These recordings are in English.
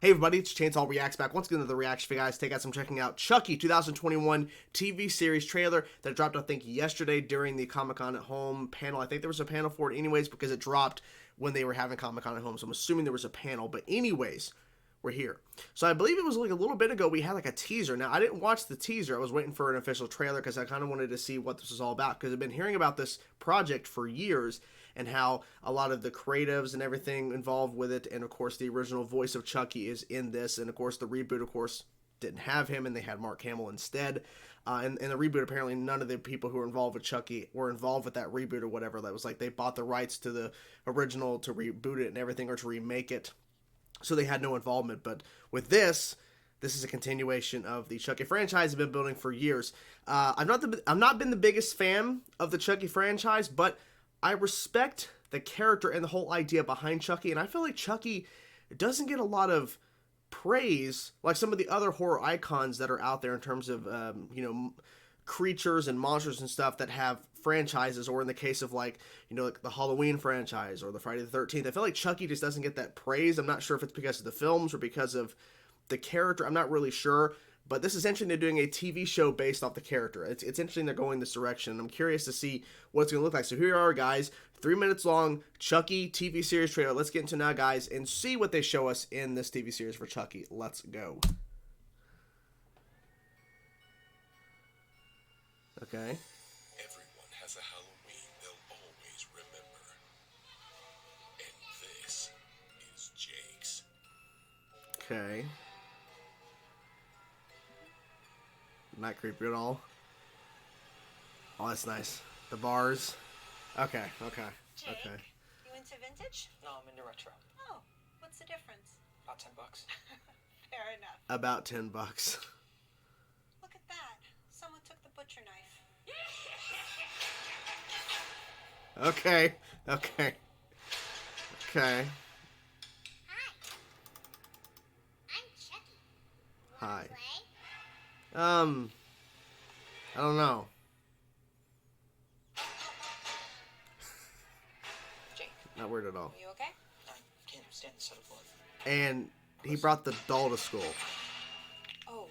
Hey everybody, it's Chainsaw Reacts back once again to the reaction for you guys. I'm checking out Chucky 2021 TV series trailer that dropped I think yesterday during the Comic-Con at Home panel. I think there was a panel for it anyways because it dropped when they were having Comic-Con at Home, so I'm assuming there was a panel, but anyways, we're here. So I believe it was like a little bit ago we had like a teaser. Now I didn't watch the teaser, I was waiting for an official trailer because I kind of wanted to see what this was all about because I've been hearing about this project for years and how a lot of the creatives and everything involved with it, and of course the original voice of Chucky is in this, and of course the reboot of course didn't have him and they had Mark Hamill instead, and the reboot apparently none of the people who were involved with Chucky were involved with that reboot or whatever. That was like they bought the rights to the original to reboot it and everything or to remake it, so they had no involvement. But with this is a continuation of the Chucky franchise I've been building for years. I've not been the biggest fan of the Chucky franchise, but I respect the character and the whole idea behind Chucky, and I feel like Chucky doesn't get a lot of praise like some of the other horror icons that are out there in terms of, creatures and monsters and stuff that have franchises, or in the case of like the Halloween franchise or the Friday the 13th. I feel like Chucky just doesn't get that praise. I'm not sure if it's because of the films or because of the character. I'm not really sure. But this is interesting. They're doing a TV show based off the character. It's interesting they're going this direction. I'm curious to see what it's going to look like. So here are, guys, 3 minutes long Chucky TV series trailer. Let's get into now, guys, and see what they show us in this TV series for Chucky. Let's go. Okay. Everyone has a Halloween they'll always remember. And this is Jake's. Okay. Not creepy at all. Oh, that's nice. The bars. Okay. Jake, Okay. you into vintage? No, I'm into retro. Oh, what's the difference? About $10. Fair enough. About $10. Look at that. Someone took the butcher knife. Okay. Hi. I'm Chucky. Hi. Play? I don't know. Jake, Not weird at all. Are you okay? I can't stand the sight of blood. And he brought the doll to school. Oh,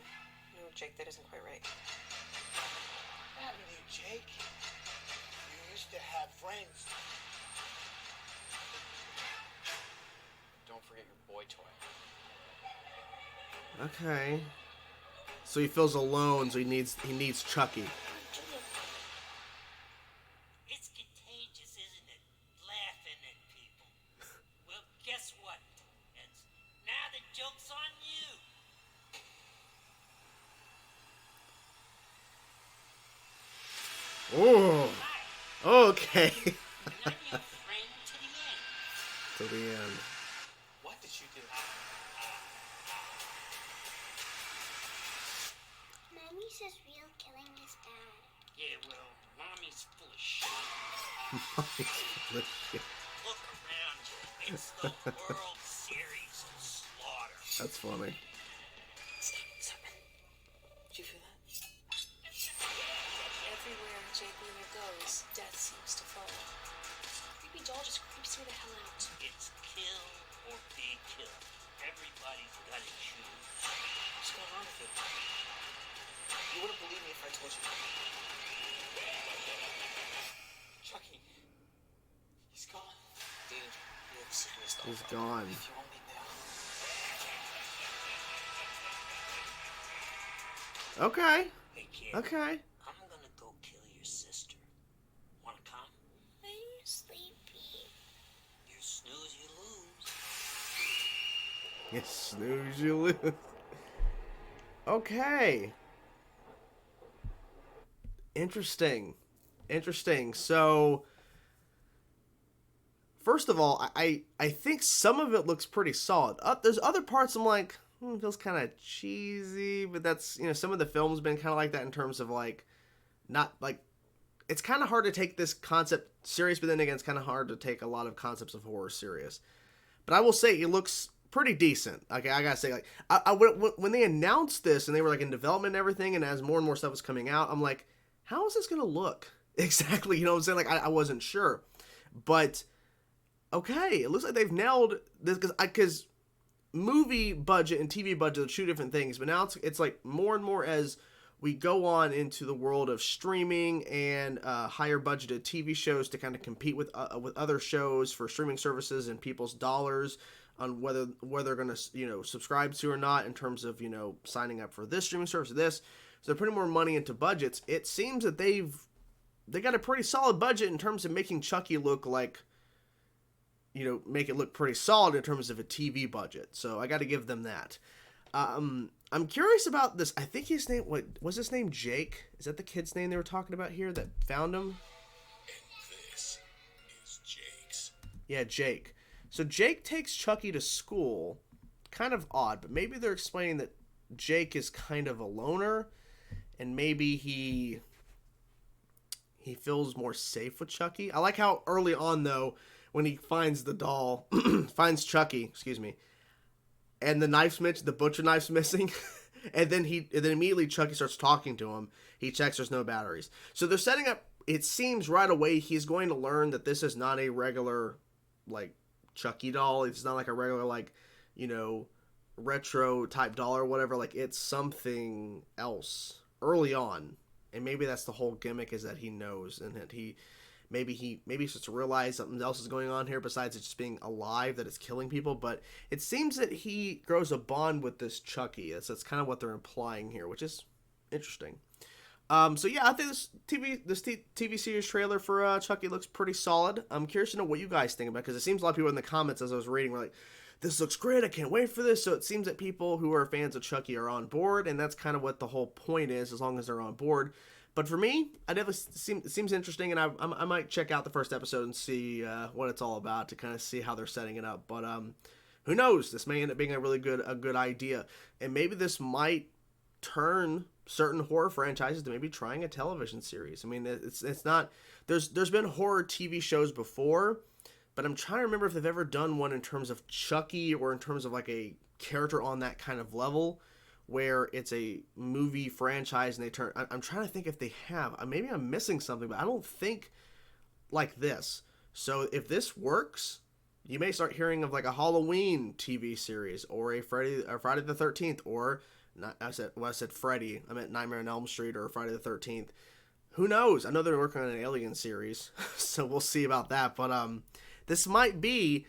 no, Jake, that isn't quite right. What happened to you, Jake? You used to have friends. Don't forget your boy toy. Okay. So he feels alone, so he needs Chucky. It's contagious, isn't it? Laughing at people. Well, guess what, Heads? Now the joke's on you. Oh. Okay. And I'm your friend to the end. To the end. What did you do? Mommy says real killing is bad. Yeah, well, Mommy's full of shit. Look around you. It's the World Series of Slaughter. That's funny. Stop. Did you feel that? Everywhere Jake Luna goes, death seems to follow. Creepy doll just creeps me the hell out. It's kill or be killed. Everybody's got to choose. What's going on with you? You wouldn't believe me if I told you. Chucky. He's gone. Dude, you look serious though. He's gone. If you only knew. Okay. Hey, kid. Okay. I'm gonna go kill your sister. Wanna come? I'm sleepy. You snooze, you lose. You snooze, you lose. Okay. Interesting. So, first of all, I think some of it looks pretty solid. There's other parts I'm like, feels kind of cheesy, but that's, some of the film's been kind of like that in terms of like, not like, it's kind of hard to take this concept serious, but then again, it's kind of hard to take a lot of concepts of horror serious. But I will say it looks pretty decent. Okay, I gotta say, like, when they announced this and they were like in development and everything, and as more and more stuff was coming out, I'm like, how is this gonna look exactly? You know what I'm saying? Like, I wasn't sure, but okay, it looks like they've nailed this because movie budget and TV budget are two different things, but now it's like more and more as we go on into the world of streaming and higher budgeted TV shows to kind of compete with other shows for streaming services and people's dollars on whether they're going to subscribe to or not in terms of signing up for this streaming service or this. So they're putting more money into budgets. It seems that they got a pretty solid budget in terms of making Chucky look like, make it look pretty solid in terms of a TV budget. So I got to give them that. I'm curious about this. I think his name, what was his name? Jake? Is that the kid's name they were talking about here that found him? And this is Jake's. Yeah, Jake. So Jake takes Chucky to school. Kind of odd, but maybe they're explaining that Jake is kind of a loner, and maybe he feels more safe with Chucky. I like how early on, though, when he finds the doll, finds Chucky, excuse me, and the butcher knife's missing, and then immediately Chucky starts talking to him. He checks there's no batteries. So they're setting up, it seems right away he's going to learn that this is not a regular, like, Chucky doll. It's not like a regular, like, retro type doll or whatever. Like, it's something else early on. And maybe that's the whole gimmick, is that he knows, and that maybe he starts to realize something else is going on here besides it just being alive, that it's killing people. But it seems that he grows a bond with this Chucky. That's kind of what they're implying here, which is interesting. So yeah, I think this TV series trailer for Chucky looks pretty solid. I'm curious to know what you guys think about it, because it seems a lot of people in the comments as I was reading were like, this looks great, I can't wait for this. So it seems that people who are fans of Chucky are on board, and that's kind of what the whole point is, as long as they're on board. But for me, it seems interesting, and I might check out the first episode and see what it's all about, to kind of see how they're setting it up. But who knows? This may end up being a really good idea, and maybe this might turn certain horror franchises to maybe trying a television series. I mean, it's not, there's been horror TV shows before, but I'm trying to remember if they've ever done one in terms of Chucky, or in terms of like a character on that kind of level, where it's a movie franchise and they turn. I'm trying to think if they have. Maybe I'm missing something, but I don't think like this. So if this works, you may start hearing of like a Halloween TV series, or a Friday the 13th, or not. I said Freddy. I meant Nightmare on Elm Street or Friday the 13th. Who knows? I know they're working on an Alien series, so we'll see about that. But this might be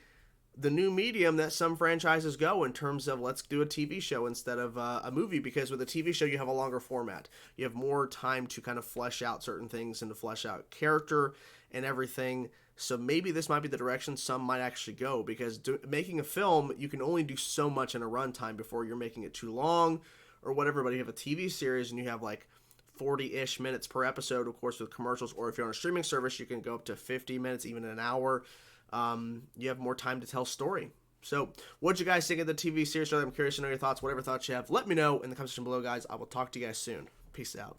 the new medium that some franchises go in terms of, let's do a TV show instead of a movie, because with a TV show you have a longer format. You have more time to kind of flesh out certain things and to flesh out character and everything. So maybe this might be the direction some might actually go, because making a film, you can only do so much in a runtime before you're making it too long or whatever. But you have a TV series and you have like 40-ish minutes per episode, of course, with commercials, or if you're on a streaming service, you can go up to 50 minutes, even an hour. You have more time to tell story. So what'd you guys think of the TV series? I'm curious to know your thoughts. Whatever thoughts you have, let me know in the comment section below, guys. I will talk to you guys soon. Peace out.